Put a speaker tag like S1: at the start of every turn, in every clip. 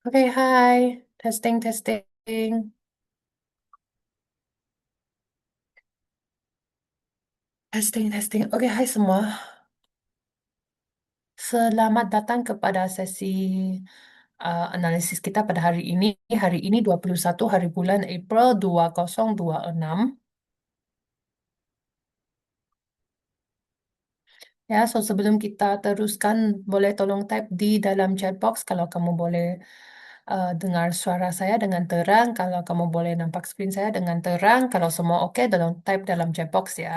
S1: Oke, hai. Testing, testing. Testing, testing. Oke, hai semua. Selamat datang kepada sesi analisis kita pada hari ini. Hari ini 21 hari bulan April 2026. Ya, so sebelum kita teruskan, boleh tolong type di dalam chat box kalau kamu boleh dengar suara saya dengan terang, kalau kamu boleh nampak screen saya dengan terang, kalau semua oke, tolong type dalam chat box ya.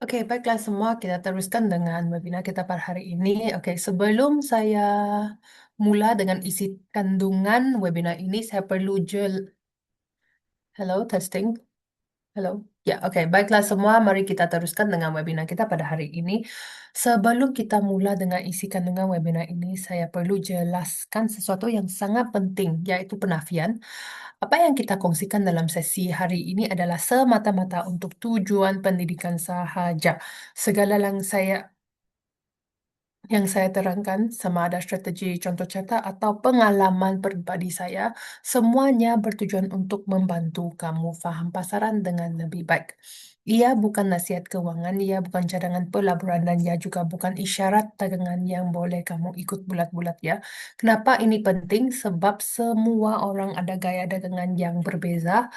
S1: Oke, baiklah semua kita teruskan dengan webinar kita pada hari ini. Oke, sebelum saya mula dengan isi kandungan webinar ini, saya perlu Hello, testing. Halo. Ya, oke. Baiklah semua, mari kita teruskan dengan webinar kita pada hari ini. Sebelum kita mula dengan isi kandungan webinar ini, saya perlu jelaskan sesuatu yang sangat penting, yaitu penafian. Apa yang kita kongsikan dalam sesi hari ini adalah semata-mata untuk tujuan pendidikan sahaja. Segala yang saya terangkan sama ada strategi contoh cerita atau pengalaman pribadi saya, semuanya bertujuan untuk membantu kamu faham pasaran dengan lebih baik. Ia bukan nasihat keuangan, ia bukan cadangan pelaburan, dan ia juga bukan isyarat dagangan yang boleh kamu ikut bulat-bulat ya. Kenapa ini penting? Sebab semua orang ada gaya dagangan yang berbeza,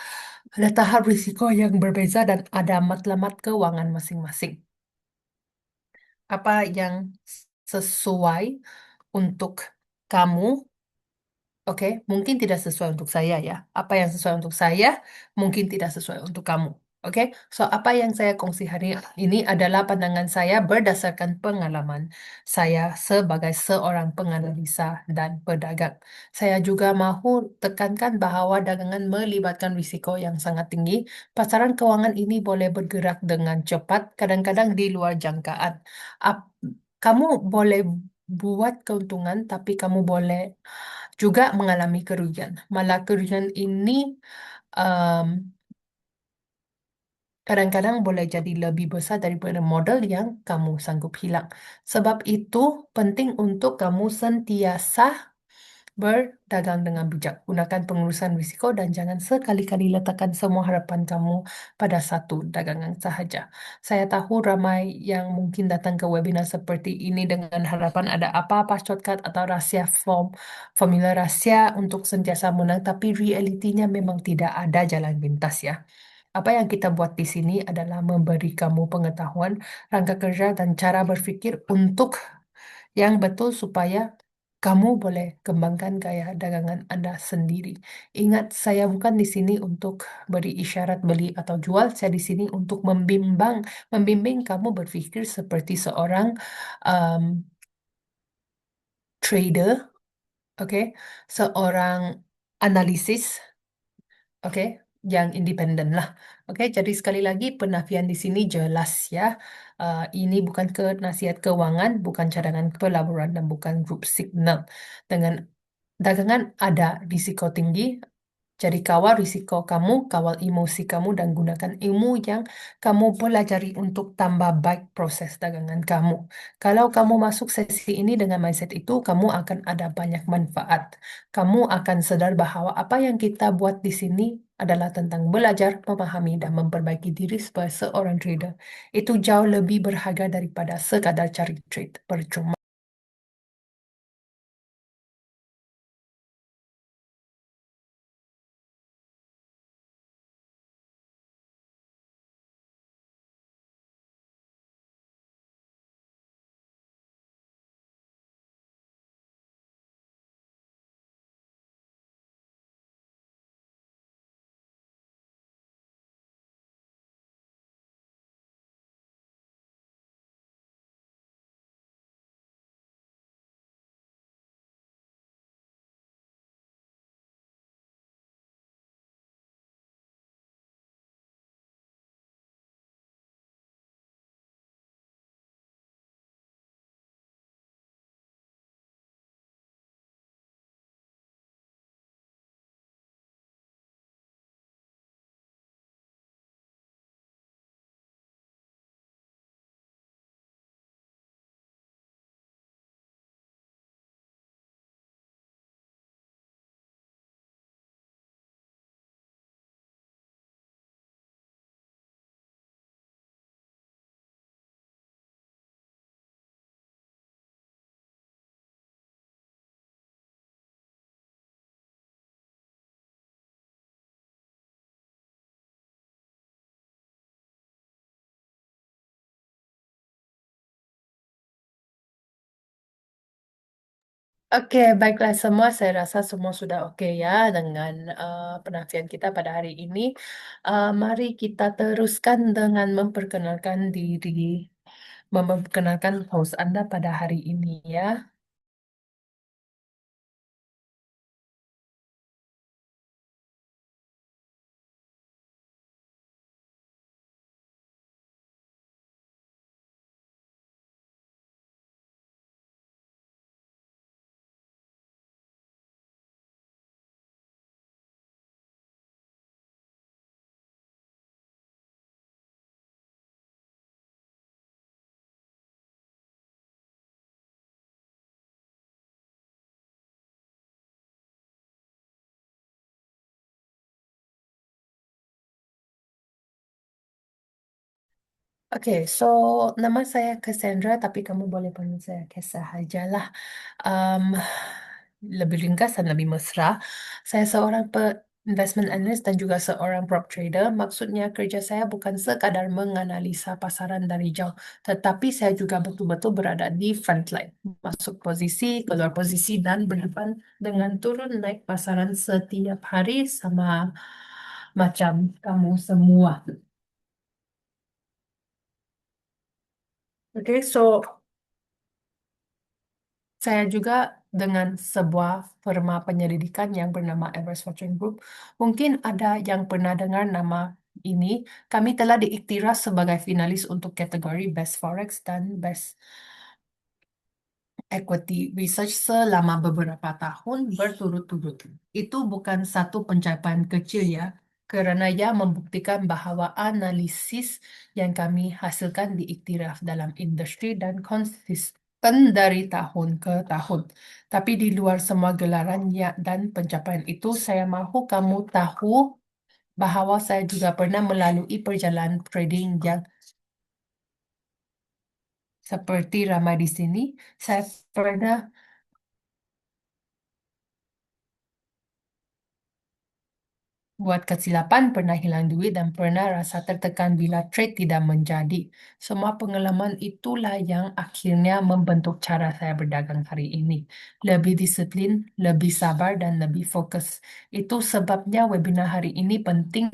S1: ada tahap risiko yang berbeza, dan ada matlamat keuangan masing-masing. Apa yang sesuai untuk kamu, oke, mungkin tidak sesuai untuk saya ya. Apa yang sesuai untuk saya, mungkin tidak sesuai untuk kamu. Oke, so apa yang saya kongsi hari ini adalah pandangan saya berdasarkan pengalaman saya sebagai seorang penganalisa dan pedagang. Saya juga mahu tekankan bahwa dagangan melibatkan risiko yang sangat tinggi. Pasaran keuangan ini boleh bergerak dengan cepat, kadang-kadang di luar jangkaan. Ap- Kamu boleh buat keuntungan, tapi kamu boleh juga mengalami kerugian. Malah kerugian ini em, kadang-kadang boleh jadi lebih besar daripada modal yang kamu sanggup hilang. Sebab itu penting untuk kamu sentiasa berdagang dengan bijak. Gunakan pengurusan risiko dan jangan sekali-kali letakkan semua harapan kamu pada satu dagangan sahaja. Saya tahu ramai yang mungkin datang ke webinar seperti ini dengan harapan ada apa-apa shortcut atau rahsia formula rahsia untuk sentiasa menang, tapi realitinya memang tidak ada jalan pintas ya. Apa yang kita buat di sini adalah memberi kamu pengetahuan, rangka kerja, dan cara berpikir untuk yang betul supaya kamu boleh kembangkan gaya dagangan Anda sendiri. Ingat, saya bukan di sini untuk beri isyarat beli atau jual. Saya di sini untuk membimbing kamu berpikir seperti seorang um, trader, oke, seorang analisis, oke, yang independen lah. Oke, jadi sekali lagi penafian di sini jelas ya. Ini bukan ke nasihat keuangan, bukan cadangan pelaburan, dan bukan grup signal. Dengan dagangan ada risiko tinggi, jadi kawal risiko kamu, kawal emosi kamu, dan gunakan ilmu yang kamu pelajari untuk tambah baik proses dagangan kamu. Kalau kamu masuk sesi ini dengan mindset itu, kamu akan ada banyak manfaat. Kamu akan sadar bahwa apa yang kita buat di sini adalah tentang belajar, memahami, dan memperbaiki diri sebagai seorang trader. Itu jauh lebih berharga daripada sekadar cari trade percuma. Oke, baiklah semua. Saya rasa semua sudah oke ya dengan penafian kita pada hari ini. Mari kita teruskan dengan memperkenalkan diri, memperkenalkan host Anda pada hari ini ya. Oke, so nama saya Cassandra, tapi kamu boleh panggil saya Kesa aja. um, Lebih ringkas dan lebih mesra. Saya seorang investment analyst dan juga seorang prop trader. Maksudnya kerja saya bukan sekadar menganalisa pasaran dari jauh, tetapi saya juga betul-betul berada di frontline, masuk posisi, keluar posisi, dan berdepan dengan turun naik pasaran setiap hari sama macam kamu semua. Oke, so saya juga dengan sebuah firma penyelidikan yang bernama Everest Fortune Group. Mungkin ada yang pernah dengar nama ini. Kami telah diiktiraf sebagai finalis untuk kategori Best Forex dan Best Equity Research selama beberapa tahun berturut-turut. Itu bukan satu pencapaian kecil ya, karena ia membuktikan bahwa analisis yang kami hasilkan diiktiraf dalam industri dan konsisten dari tahun ke tahun. Tapi di luar semua gelaran ya dan pencapaian itu, saya mahu kamu tahu bahwa saya juga pernah melalui perjalanan trading yang seperti ramai di sini. Saya pernah buat kesilapan, pernah hilang duit, dan pernah rasa tertekan bila trade tidak menjadi. Semua pengalaman itulah yang akhirnya membentuk cara saya berdagang hari ini. Lebih disiplin, lebih sabar, dan lebih fokus. Itu sebabnya webinar hari ini penting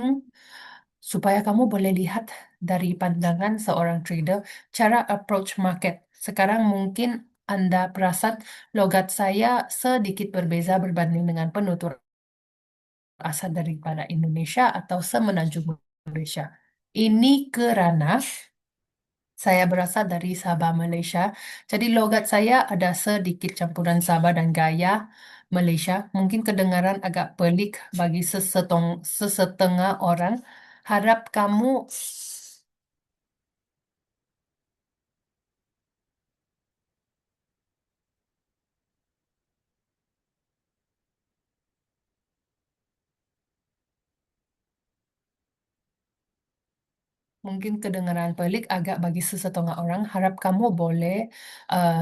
S1: supaya kamu boleh lihat dari pandangan seorang trader cara approach market. Sekarang mungkin Anda perasan logat saya sedikit berbeza berbanding dengan penutur asal daripada Indonesia atau semenanjung Malaysia. Ini kerana saya berasal dari Sabah, Malaysia. Jadi logat saya ada sedikit campuran Sabah dan gaya Malaysia. Mungkin kedengaran agak pelik bagi sesetengah orang. Harap kamu Mungkin kedengaran pelik agak bagi sesetengah orang. Harap kamu boleh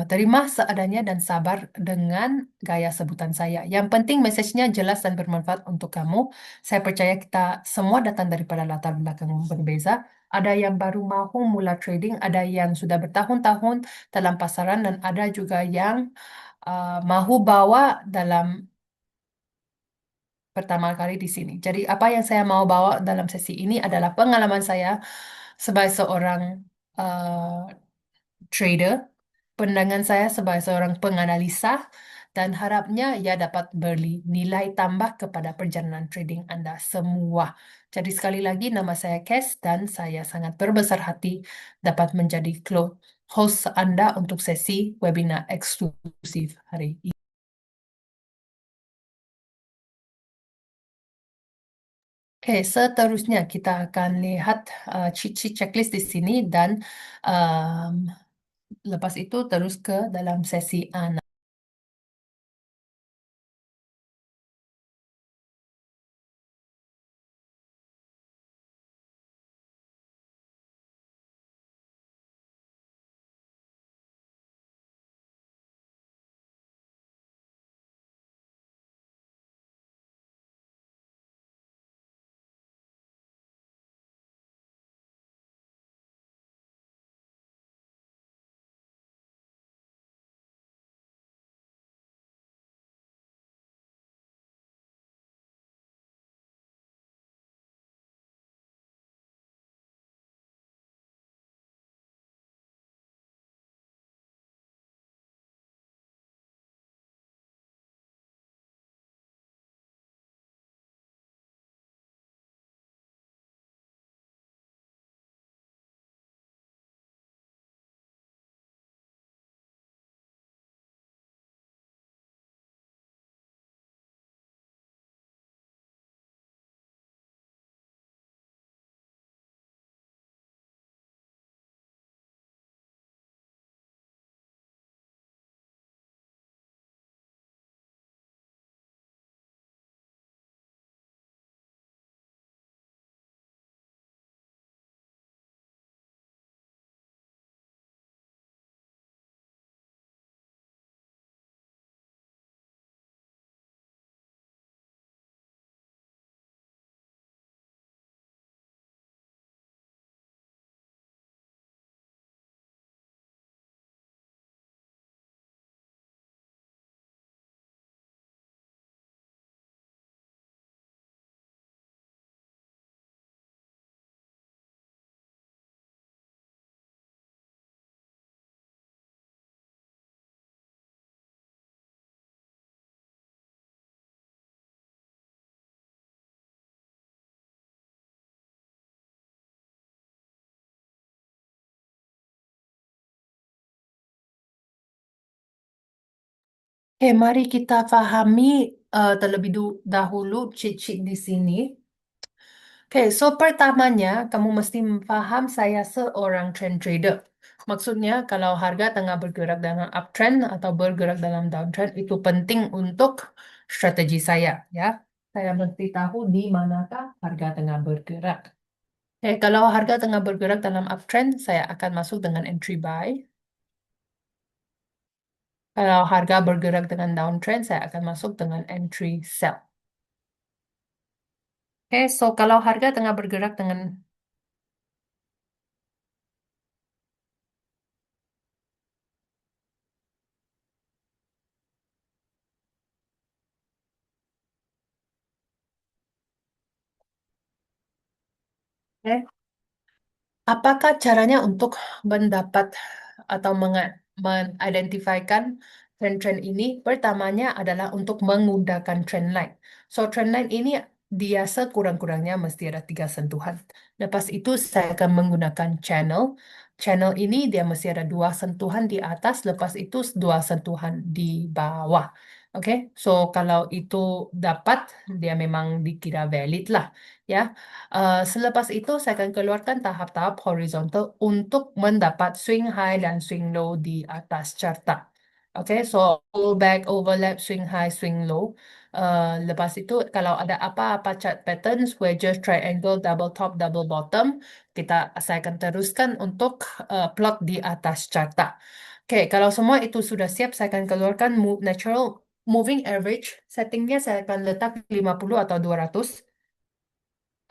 S1: terima seadanya dan sabar dengan gaya sebutan saya. Yang penting message-nya jelas dan bermanfaat untuk kamu. Saya percaya kita semua datang daripada latar belakang yang berbeza. Ada yang baru mahu mula trading, ada yang sudah bertahun-tahun dalam pasaran, dan ada juga yang mahu bawa dalam pertama kali di sini. Jadi, apa yang saya mau bawa dalam sesi ini adalah pengalaman saya sebagai seorang uh, trader, pandangan saya sebagai seorang penganalisa, dan harapnya ia dapat beri nilai tambah kepada perjalanan trading Anda semua. Jadi, sekali lagi, nama saya Kes, dan saya sangat berbesar hati dapat menjadi host Anda untuk sesi webinar eksklusif hari ini. Oke, seterusnya kita akan lihat cheat sheet checklist di sini dan um, lepas itu terus ke dalam sesi Oke, mari kita pahami terlebih dahulu cheat-sheet di sini. Oke, so pertamanya kamu mesti paham saya seorang trend trader. Maksudnya kalau harga tengah bergerak dalam uptrend atau bergerak dalam downtrend itu penting untuk strategi saya, ya. Saya mesti tahu di manakah harga tengah bergerak. Oke, kalau harga tengah bergerak dalam uptrend, saya akan masuk dengan entry buy. Kalau harga bergerak dengan downtrend, saya akan masuk dengan entry sell. Oke, so kalau harga tengah bergerak dengan oke, apakah caranya untuk mendapat atau mengidentifikasikan tren-tren ini? Pertamanya adalah untuk menggunakan trend line. So, trend line ini dia sekurang-kurangnya mesti ada 3 sentuhan. Lepas itu saya akan menggunakan channel. Channel ini dia mesti ada 2 sentuhan di atas, lepas itu 2 sentuhan di bawah. Oke, so kalau itu dapat, dia memang dikira valid lah, ya. Selepas itu, saya akan keluarkan tahap-tahap horizontal untuk mendapat swing high dan swing low di atas carta. Oke, so pullback, overlap, swing high, swing low. Lepas itu, kalau ada apa-apa chart patterns, wedges, triangle, double top, double bottom, saya akan teruskan untuk plot di atas carta. Oke, kalau semua itu sudah siap, saya akan keluarkan natural moving average. Settingnya saya akan letak 50 atau 200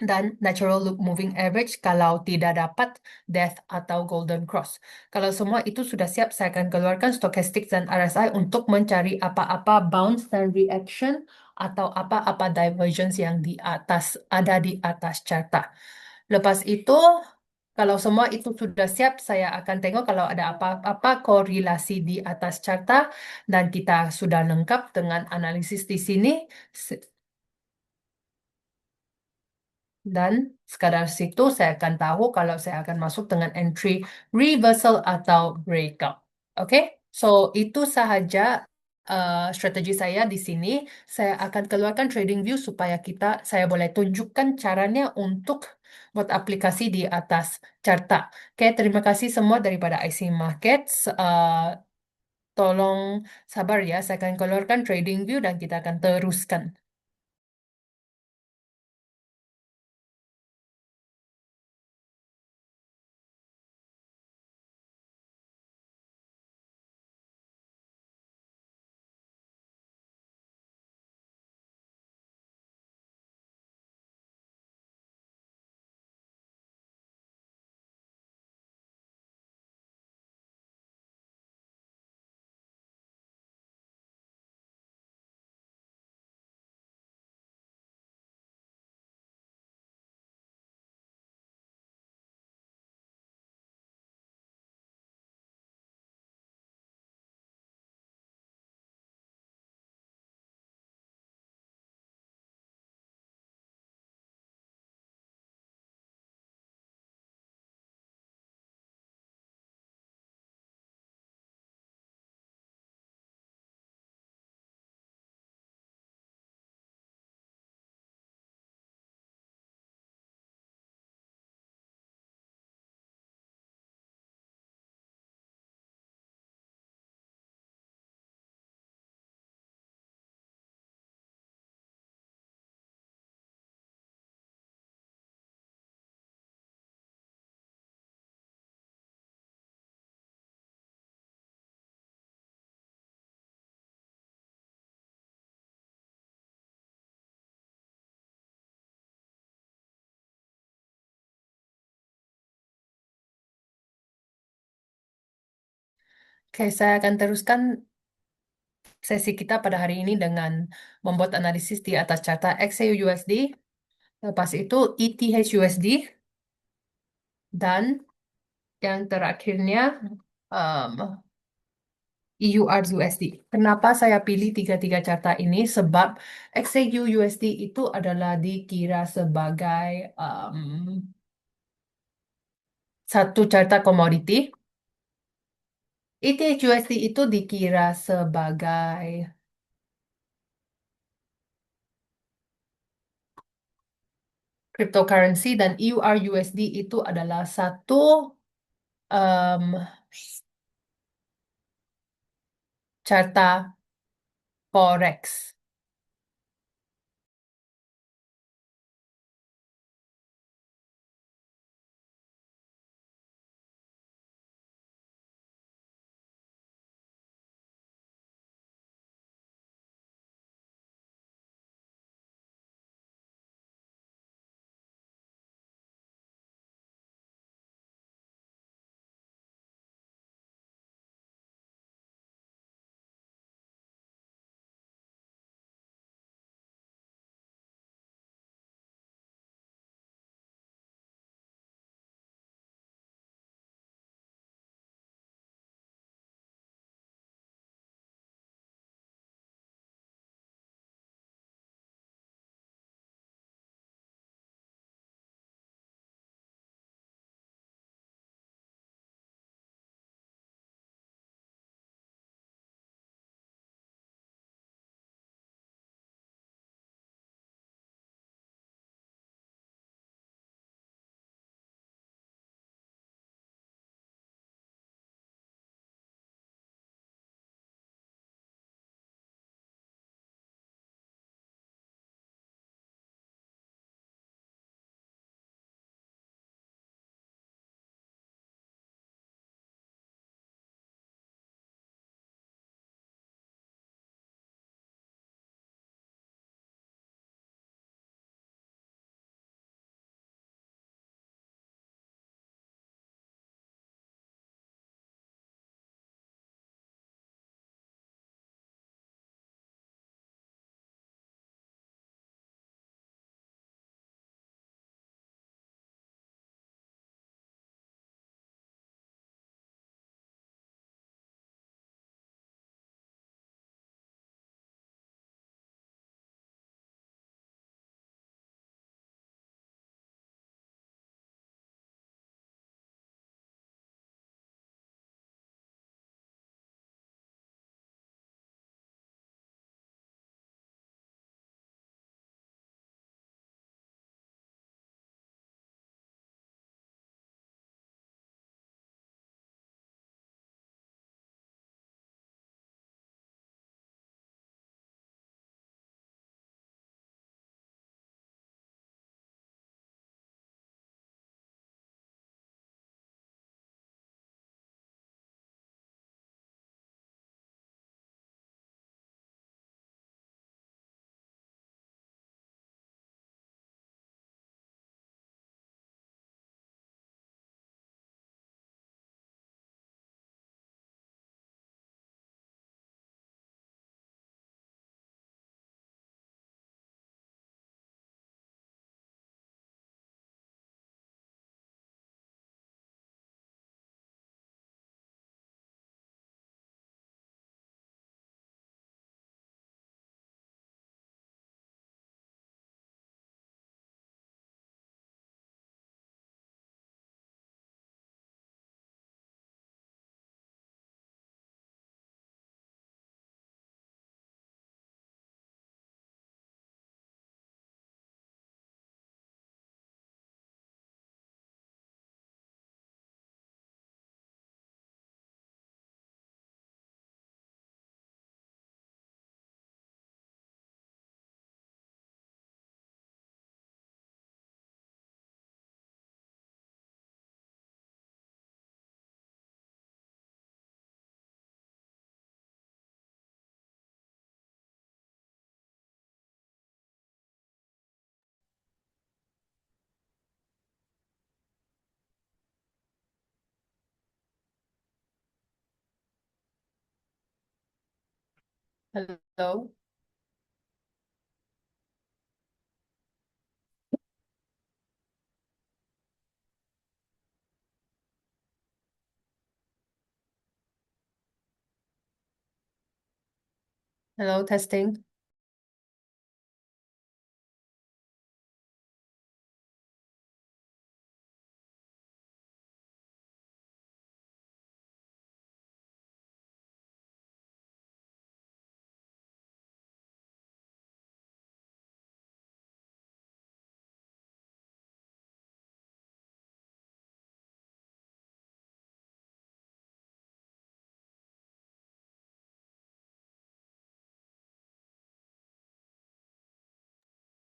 S1: dan natural loop moving average kalau tidak dapat death atau golden cross. Kalau semua itu sudah siap, saya akan keluarkan stochastic dan RSI untuk mencari apa-apa bounce dan reaction atau apa-apa divergence yang di atas ada di atas carta. Lepas itu, kalau semua itu sudah siap, saya akan tengok kalau ada apa-apa korelasi di atas carta dan kita sudah lengkap dengan analisis di sini. Dan sekadar situ saya akan tahu kalau saya akan masuk dengan entry reversal atau breakout. Oke, so itu sahaja strategi saya di sini. Saya akan keluarkan trading view supaya saya boleh tunjukkan caranya untuk buat aplikasi di atas carta. Oke, terima kasih semua daripada IC Markets. Tolong sabar ya, saya akan keluarkan trading view dan kita akan teruskan. Oke, saya akan teruskan sesi kita pada hari ini dengan membuat analisis di atas carta XAUUSD, lepas itu ETHUSD, dan yang terakhirnya um, EURUSD. Kenapa saya pilih tiga-tiga carta ini? Sebab XAUUSD itu adalah dikira sebagai satu carta komoditi ETH-USD itu dikira sebagai cryptocurrency dan EURUSD itu adalah satu em, carta forex. Halo, halo, testing.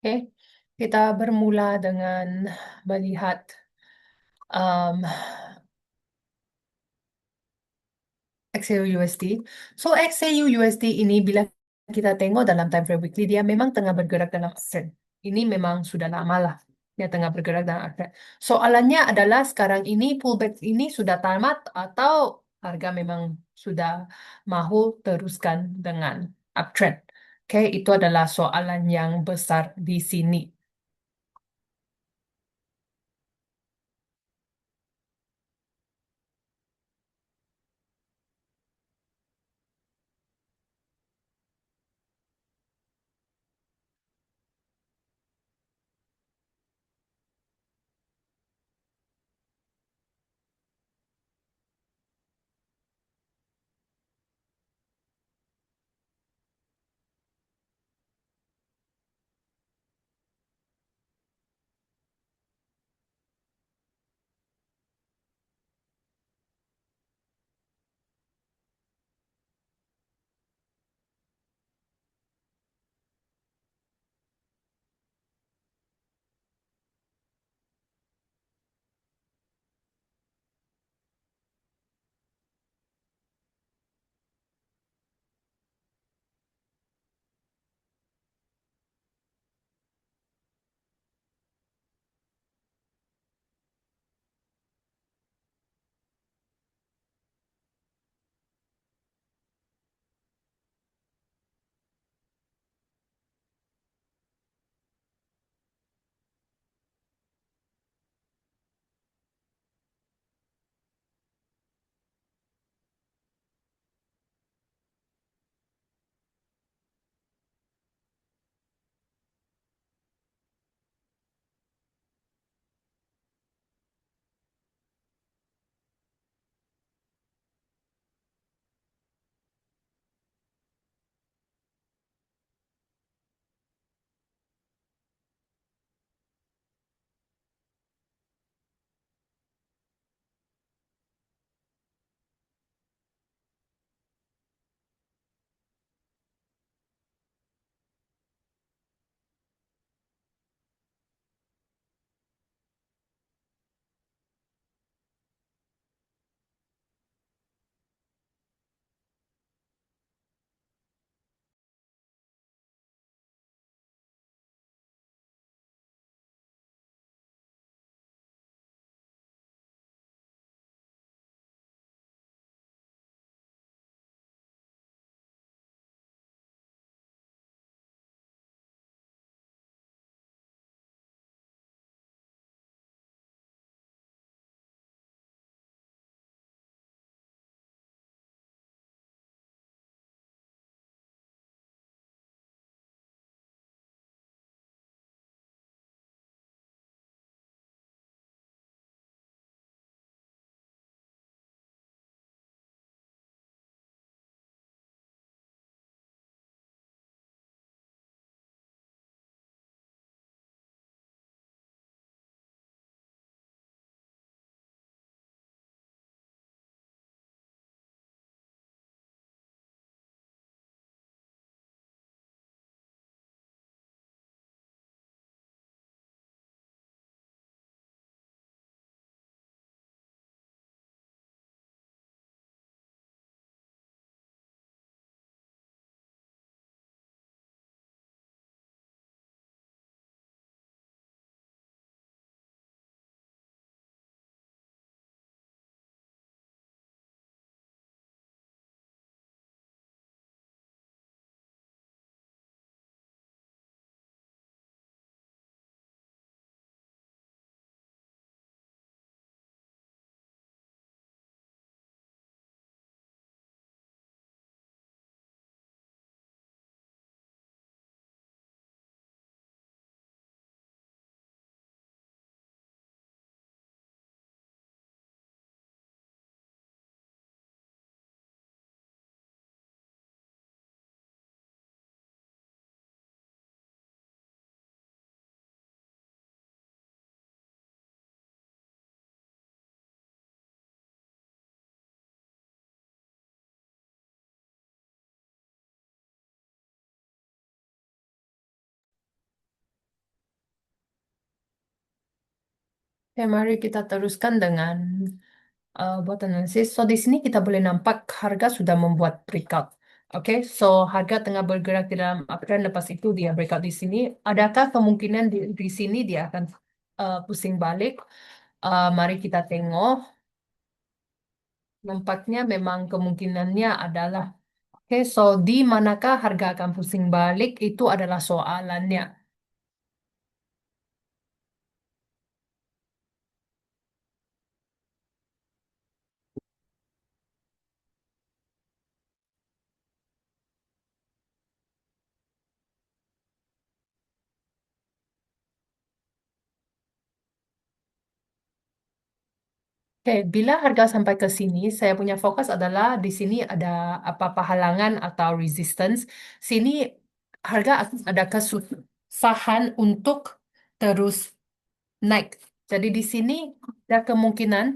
S1: Oke, kita bermula dengan melihat um, XAU USD. So XAU USD ini bila kita tengok dalam time frame weekly dia memang tengah bergerak dalam uptrend. Ini memang sudah lama lah dia tengah bergerak dalam uptrend. Soalannya adalah sekarang ini pullback ini sudah tamat atau harga memang sudah mahu teruskan dengan uptrend. Oke, itu adalah soalan yang besar di sini. Oke, mari kita teruskan dengan buat analisis. So, di sini kita boleh nampak harga sudah membuat breakout. Oke, so harga tengah bergerak di dalam uptrend, lepas itu dia breakout di sini. Adakah kemungkinan di sini dia akan pusing balik? Mari kita tengok. Nampaknya memang kemungkinannya adalah, oke, so di manakah harga akan pusing balik itu adalah soalannya. Oke, bila harga sampai ke sini, saya punya fokus adalah di sini ada apa-apa halangan atau resistance. Sini harga ada kesusahan untuk terus naik. Jadi di sini ada kemungkinan